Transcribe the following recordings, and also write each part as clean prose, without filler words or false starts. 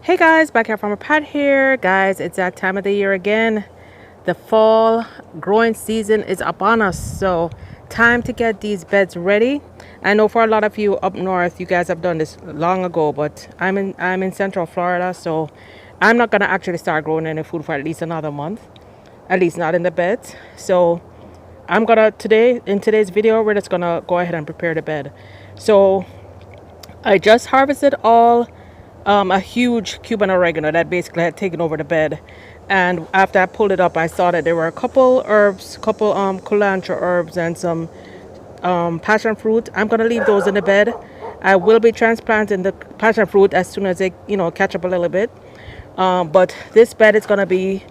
Hey guys, back here from a pad here. Guys, it's that time of the year again. The fall growing season is upon us, so time to get these beds ready. I know for a lot of you up north, you guys have done this long ago, but I'm in Central Florida, so I'm not gonna actually start growing any food for at least another month, at least not in the beds. So I'm gonna in today's video, we're just gonna go ahead and prepare the bed. So I just harvested all a huge Cuban oregano that basically had taken over the bed. And after I pulled it up, I saw that there were a couple herbs, couple cilantro herbs, and some passion fruit. I'm gonna leave those in the bed. I will be transplanting the passion fruit as soon as they, catch up a little bit. But this bed is gonna be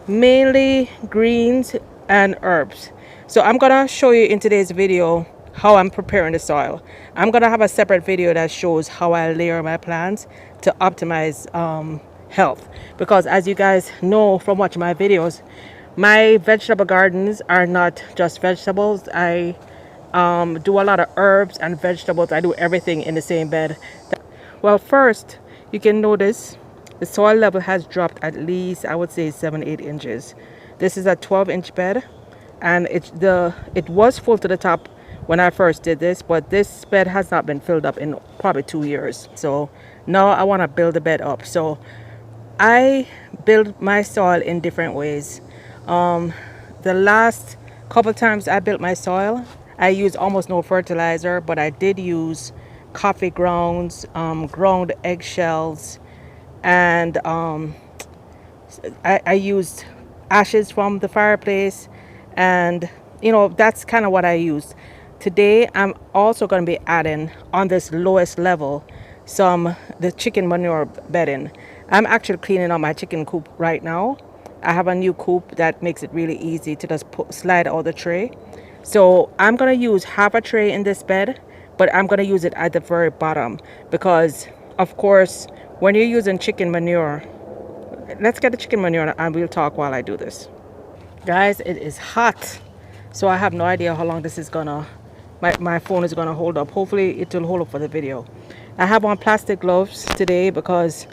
mainly greens and herbs. So I'm gonna show you in today's video how I'm preparing the soil. I'm gonna have a separate video that shows how I layer my plants to optimize health, because as you guys know from watching my videos, my vegetable gardens are not just vegetables. I do a lot of herbs and vegetables. I do everything in the same bed. Well, first you can notice the soil level has dropped at least, I would say, 7-8 inches. This is a 12-inch bed, and it was full to the top when I first did this, but this bed has not been filled up in probably 2 years. So now I want to build the bed up. So I build my soil in different ways. The last couple times I built my soil, I used almost no fertilizer, but I did use coffee grounds, ground eggshells, and I used ashes from the fireplace, and that's kind of what I used. Today I'm also going to be adding on this lowest level the chicken manure bedding. I'm actually cleaning out my chicken coop right now. I have a new coop that makes it really easy to just slide out the tray. So I'm going to use half a tray in this bed, but I'm going to use it at the very bottom because, of course, when you're using chicken manure, let's get the chicken manure and we'll talk while I do this. Guys, it is hot, so I have no idea how long this is gonna my phone is gonna hold up. Hopefully it will hold up for the video. I have on plastic gloves today because,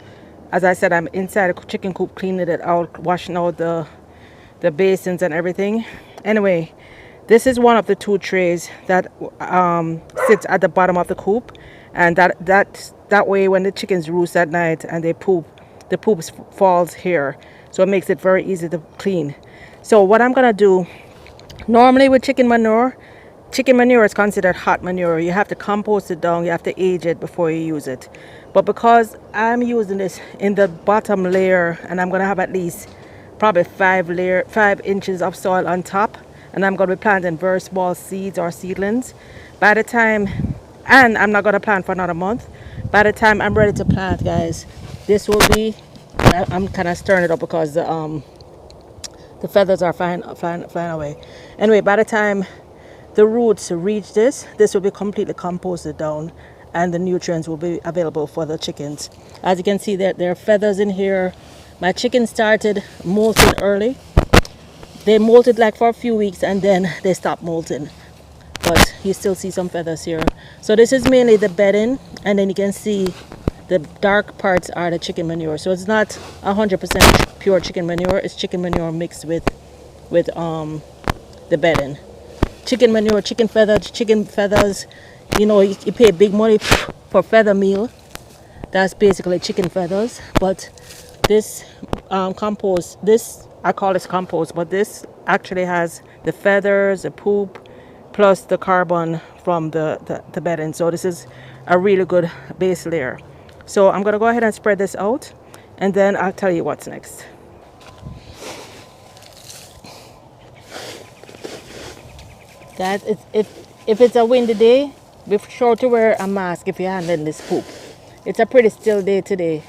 as I said, I'm inside a chicken coop cleaning it out, washing out the basins and everything. Anyway, this is one of the two trays that sits at the bottom of the coop, and that way when the chickens roost at night and they poop, the poop falls here, so it makes it very easy to clean. So what I'm gonna do, normally with chicken manure is considered hot manure. You have to compost it down, you have to age it before you use it. But because I'm using this in the bottom layer, and I'm gonna have at least probably 5 inches of soil on top, and I'm gonna be planting very small seeds or seedlings. By the time, and I'm not gonna plant for another month. By the time I'm ready to plant, guys, this will be, I'm kind of stirring it up because the feathers are flying away. Anyway, by the time the roots reach this will be completely composted down, and the nutrients will be available for the chickens. As you can see, there are feathers in here. My chickens started molting early. They molted like for a few weeks and then they stopped molting, but you still see some feathers here. So this is mainly the bedding, and then you can see the dark parts are the chicken manure. So it's not 100% pure chicken manure. It's chicken manure mixed with the bedding. Chicken manure, chicken feathers. You pay big money for feather meal. That's basically chicken feathers. But this compost, I call this compost, but this actually has the feathers, the poop, plus the carbon from the bedding. So this is a really good base layer. So I'm gonna go ahead and spread this out, and then I'll tell you what's next. Guys, if it's a windy day, be sure to wear a mask if you're handling this poop. It's a pretty still day today,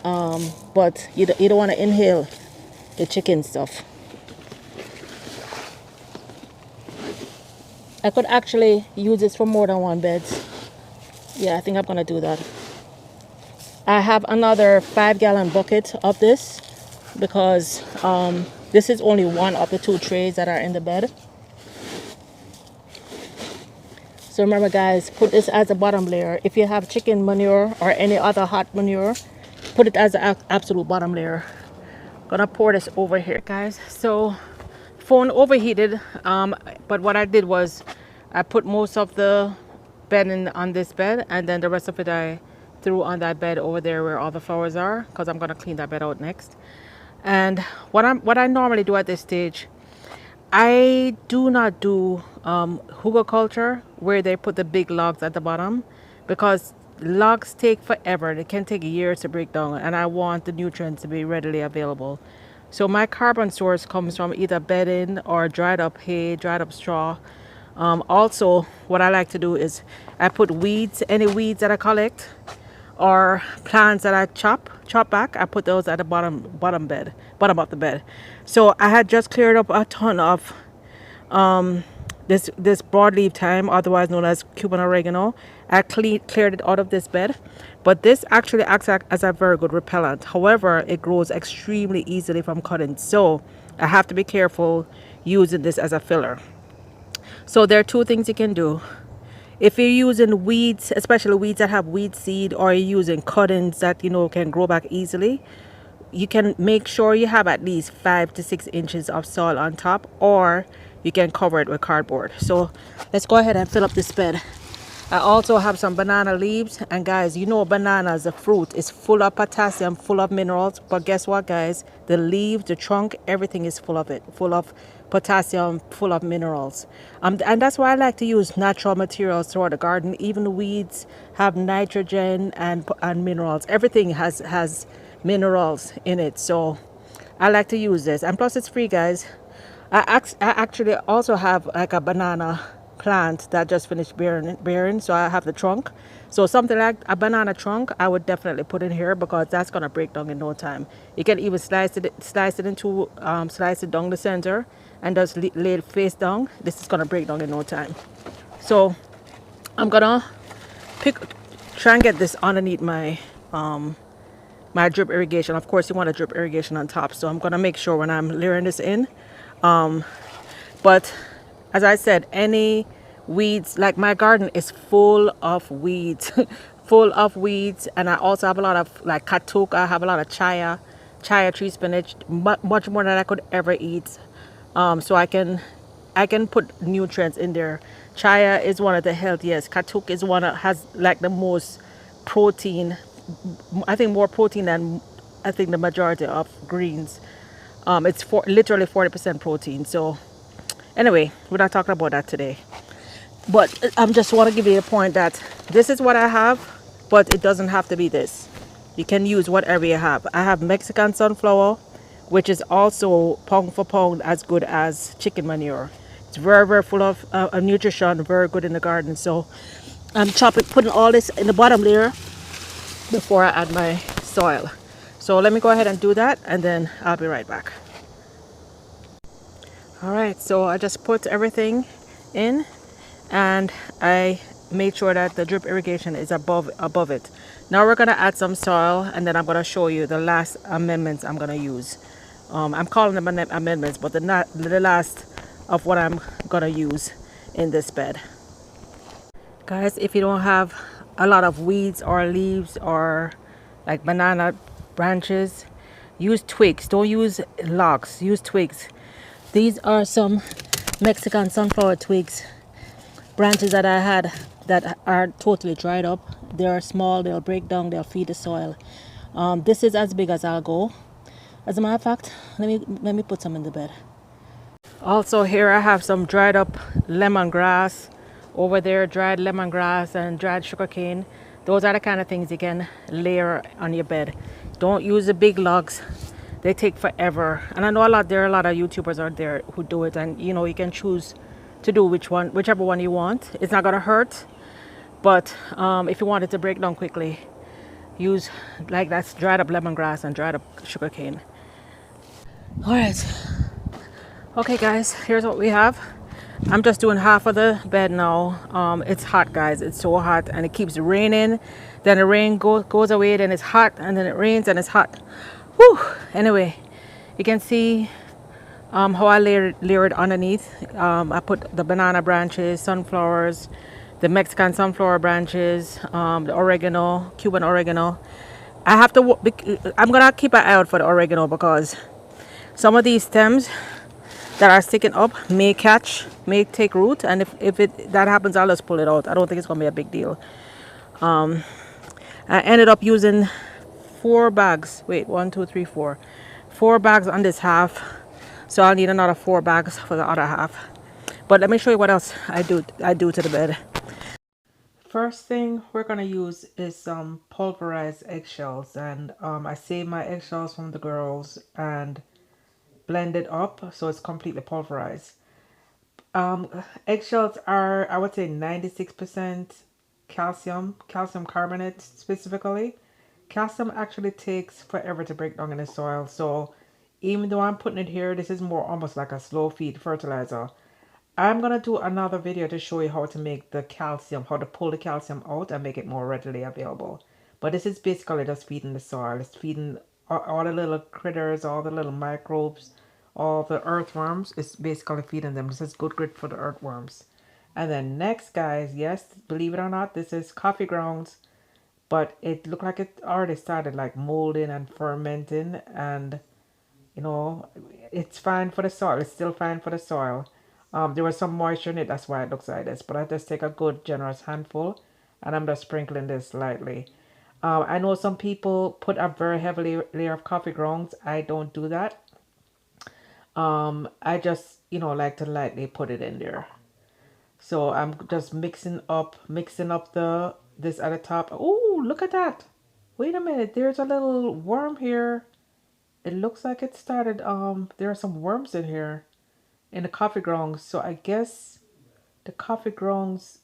but you don't want to inhale the chicken stuff. I could actually use this for more than one bed. Yeah, I think I'm gonna do that. I have another 5-gallon bucket of this because this is only one of the two trays that are in the bed. So remember, guys, put this as a bottom layer. If you have chicken manure or any other hot manure, put it as an absolute bottom layer. Gonna pour this over here, guys. So phone overheated, but what I did was I put most of the bed in on this bed, and then the rest of it I threw on that bed over there where all the flowers are, because I'm gonna clean that bed out next. And what I normally do at this stage, I do not do hugelkultur where they put the big logs at the bottom, because logs take forever. They can take years to break down, and I want the nutrients to be readily available. So my carbon source comes from either bedding or dried up hay, dried up straw. Also, what I like to do is I put weeds, any weeds that I collect or plants that I chop back, I put those at the bottom of the bed. So I had just cleared up a ton of this broadleaf thyme, otherwise known as Cuban oregano. I cleared it out of this bed, but this actually acts as a very good repellent. However, it grows extremely easily from cuttings, so I have to be careful using this as a filler. So there are two things you can do. If you're using weeds, especially weeds that have weed seed, or you're using cuttings that can grow back easily, you can make sure you have at least 5 to 6 inches of soil on top, or you can cover it with cardboard. So let's go ahead and fill up this bed. I also have some banana leaves, and guys, banana as a fruit is full of potassium, full of minerals, but guess what, guys? The leaves, the trunk, everything is full of it, full of potassium, full of minerals. And that's why I like to use natural materials throughout the garden. Even the weeds have nitrogen and minerals. Everything has minerals in it, so I like to use this, and plus it's free, guys. I actually also have like a banana plant that just finished bearing, so I have the trunk. So something like a banana trunk I would definitely put in here, because that's gonna break down in no time. You can even slice it down the center and just lay it face down. This is gonna break down in no time. So I'm gonna try and get this underneath my my drip irrigation. Of course you want a drip irrigation on top, so I'm gonna make sure when I'm layering this in. But as I said, any weeds, like my garden is full of weeds, full of weeds. And I also have a lot of like katuk. I have a lot of chia tree spinach, much more than I could ever eat. So I can put nutrients in there. Chia is one of the healthiest. Katuk is has like the most protein. I think more protein than I think the majority of greens. It's literally 40% protein. So anyway, we're not talking about that today, but I'm just want to give you a point that this is what I have, but it doesn't have to be this. You can use whatever you have. I have Mexican sunflower, which is also pound for pound as good as chicken manure. It's very, very full of nutrition, very good in the garden. So I'm putting all this in the bottom layer before I add my soil. So let me go ahead and do that, and then I'll be right back. All right, so I just put everything in, and I made sure that the drip irrigation is above it. Now we're gonna add some soil, and then I'm gonna show you the last amendments I'm gonna use. I'm calling them amendments, but the last of what I'm gonna use in this bed. Guys, if you don't have a lot of weeds or leaves or like banana branches, use twigs. Don't use logs, use twigs. These are some Mexican sunflower twigs, branches that I had that are totally dried up. They are small, they'll break down, they'll feed the soil. This is as big as I'll go. As a matter of fact, let me put some in the bed. Also here I have some dried up lemongrass. Over there, dried lemongrass and dried sugarcane. Those are the kind of things you can layer on your bed. Don't use the big logs. They take forever. And I know there are a lot of YouTubers out there who do it, and you can choose to do whichever one you want. It's not gonna hurt, but if you want it to break down quickly, use like that's dried up lemongrass and dried up sugarcane. All right, okay guys, here's what we have. I'm just doing half of the bed now. It's hot, guys. It's so hot, and it keeps raining. Then the rain goes away, then it's hot, and then it rains and it's hot. Whew. Anyway, you can see how I layered underneath. I put the banana branches, sunflowers, the Mexican sunflower branches, the oregano, Cuban oregano. I have to, I'm gonna keep an eye out for the oregano because some of these stems that are sticking up may take root, and if that happens, I'll just pull it out. I don't think it's gonna be a big deal. I ended up using 4 bags. Wait, 1, 2, 3, 4. 4 bags on this half, so I'll need another 4 bags for the other half. But let me show you what else I do to the bed. First thing we're gonna use is some pulverized eggshells, and I saved my eggshells from the girls and blend it up so it's completely pulverized. Eggshells are, I would say, 96% calcium carbonate specifically. Calcium actually takes forever to break down in the soil, so even though I'm putting it here, this is more almost like a slow feed fertilizer. I'm gonna do another video to show you how to make the calcium, how to pull the calcium out and make it more readily available. But this is basically just feeding the soil. It's feeding all the little critters, all the little microbes, all the earthworms. It's basically feeding them. This is good grit for the earthworms. And then next, guys, yes, believe it or not, this is coffee grounds, but it looked like it already started like molding and fermenting, and you know, it's fine for the soil. It's still fine for the soil. There was some moisture in it, that's why it looks like this. But I just take a good generous handful and I'm just sprinkling this lightly. I know some people put a very heavy layer of coffee grounds. I don't do that. I just, like to lightly put it in there. So I'm just mixing up this at the top. Oh, look at that. Wait a minute, there's a little worm here. It looks like it started, there are some worms in here in the coffee grounds. So I guess the coffee grounds,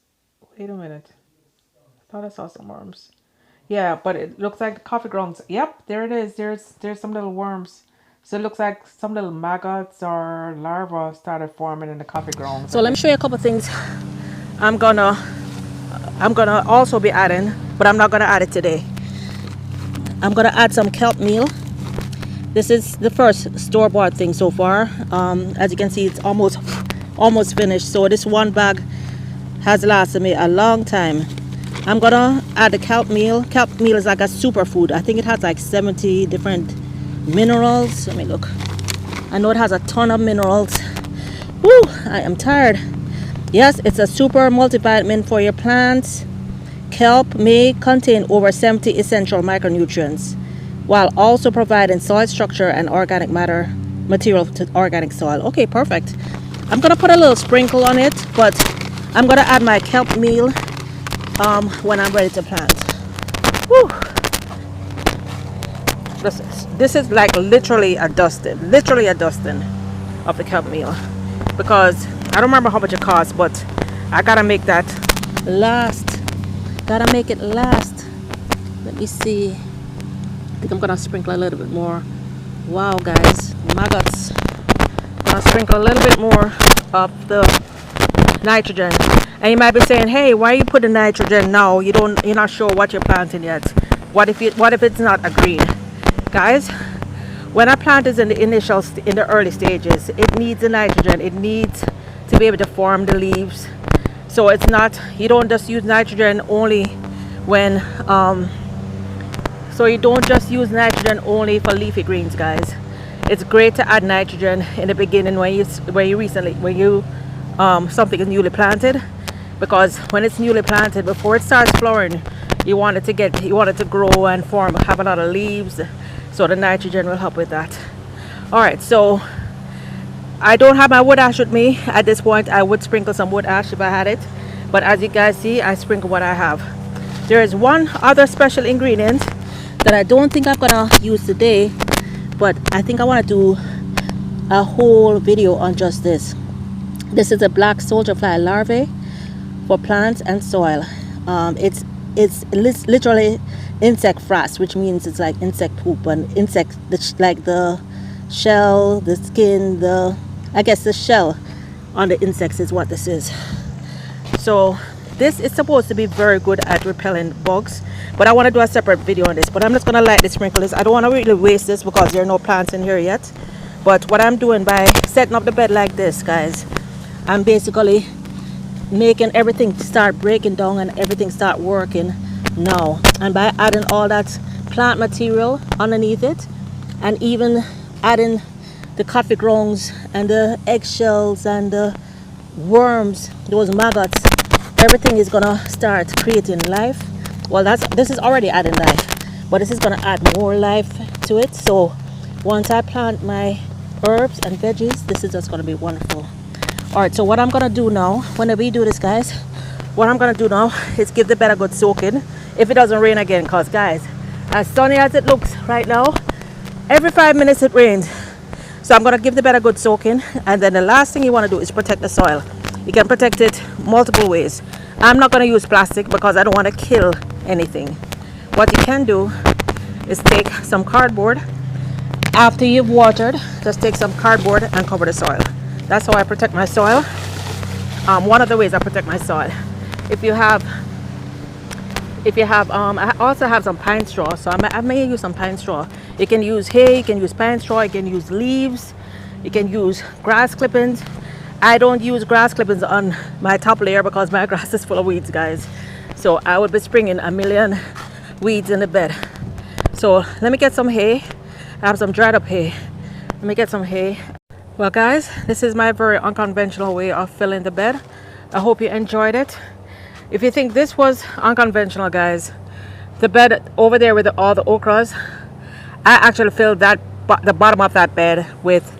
wait a minute. I thought I saw some worms. Yeah, but it looks like the coffee grounds. Yep, there it is. There's some little worms. So it looks like some little maggots or larvae started forming in the coffee grounds. So let me show you a couple things I'm gonna also be adding, but I'm not gonna add it today. I'm gonna add some kelp meal. This is the first store-bought thing so far. As you can see, it's almost finished. So this 1 bag has lasted me a long time. I'm gonna add the kelp meal. Kelp meal is like a superfood. I think it has like 70 different minerals. Let me look. I know it has a ton of minerals. Woo! I am tired. Yes, it's a super multivitamin for your plants. Kelp may contain over 70 essential micronutrients, while also providing soil structure and organic material to organic soil. Okay, perfect. I'm gonna put a little sprinkle on it, but I'm gonna add my kelp meal when I'm ready to plant. Woo. This is like literally a dusting of the kelp meal, because I don't remember how much it costs, but I gotta make that last. Gotta make it last. Let me see. I think I'm gonna sprinkle a little bit more. Wow, guys, maggots. Gonna sprinkle a little bit more of the nitrogen. And you might be saying, hey, why are you putting nitrogen now? You're not sure what you're planting yet. What if it's not a green? Guys, when a plant is in the early stages, it needs the nitrogen. It needs to be able to form the leaves. So it's not, you don't just use nitrogen only when so you don't just use nitrogen only for leafy greens, guys. It's great to add nitrogen in the beginning when something is newly planted, because when it's newly planted, before it starts flowering, you want it to grow and have a lot of leaves. So the nitrogen will help with that. All right, so I don't have my wood ash with me at this point. I would sprinkle some wood ash if I had it, but as you guys see, I sprinkle what I have. There is one other special ingredient that I don't think I'm gonna use today, but I think I want to do a whole video on just this. This is a black soldier fly larvae for plants and soil. It's literally insect frass, which means it's like insect poop, and like the shell, the skin, I guess the shell on the insects is what this is. So this is supposed to be very good at repelling bugs, but I want to do a separate video on this. But I'm just going to lightly sprinkle this. I don't want to really waste this because there are no plants in here yet. But what I'm doing by setting up the bed like this, guys, I'm basically making everything start breaking down and everything start working now. And by adding all that plant material underneath it, and even adding the coffee grounds and the eggshells and the worms, those maggots, everything is gonna start creating life. Well, this is already adding life, but this is gonna add more life to it. So once I plant my herbs and veggies, this is just gonna be wonderful. All right, so what I'm gonna do now, whenever you do this, guys, what I'm gonna do now is give the bed a good soaking if it doesn't rain again, because guys, as sunny as it looks right now, every 5 minutes it rains. So I'm gonna give the bed a good soaking, and then the last thing you want to do is protect the soil. You can protect it multiple ways. I'm not gonna use plastic because I don't want to kill anything. What you can do is take some cardboard. After you've watered, just take some cardboard and cover the soil. That's how I protect my soil. One of the ways I protect my soil. If you have I also have some pine straw, so I may use some pine straw. You can use hay, you can use pine straw, you can use leaves, you can use grass clippings. I don't use grass clippings on my top layer because my grass is full of weeds, guys. So I would be springing a million weeds in the bed. So let me get some hay. I have some dried up hay. Let me get some hay. Well, guys, this is my very unconventional way of filling the bed. I hope you enjoyed it. If you think this was unconventional, guys, the bed over there with all the okras, I actually filled the bottom of that bed with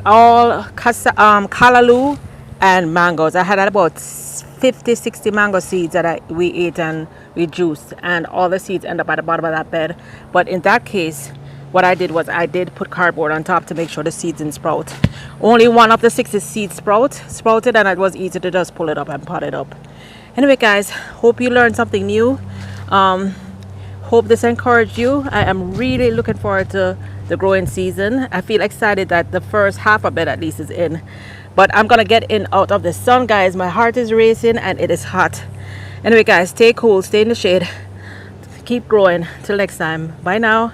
all callaloo and mangoes. I had about 50-60 mango seeds that we ate and we juiced, and all the seeds end up at the bottom of that bed. But in that case, what I did was I did put cardboard on top to make sure the seeds didn't sprout. Only one of the 60 seeds sprouted, and it was easy to just pull it up and pot it up. Anyway, guys, hope you learned something new. Hope this encouraged you. I am really looking forward to the growing season. I feel excited that the first half of it at least is in, but I'm gonna get in out of the sun, guys. My heart is racing and it is hot. Anyway, guys, stay cool, stay in the shade, keep growing. Till next time, bye now.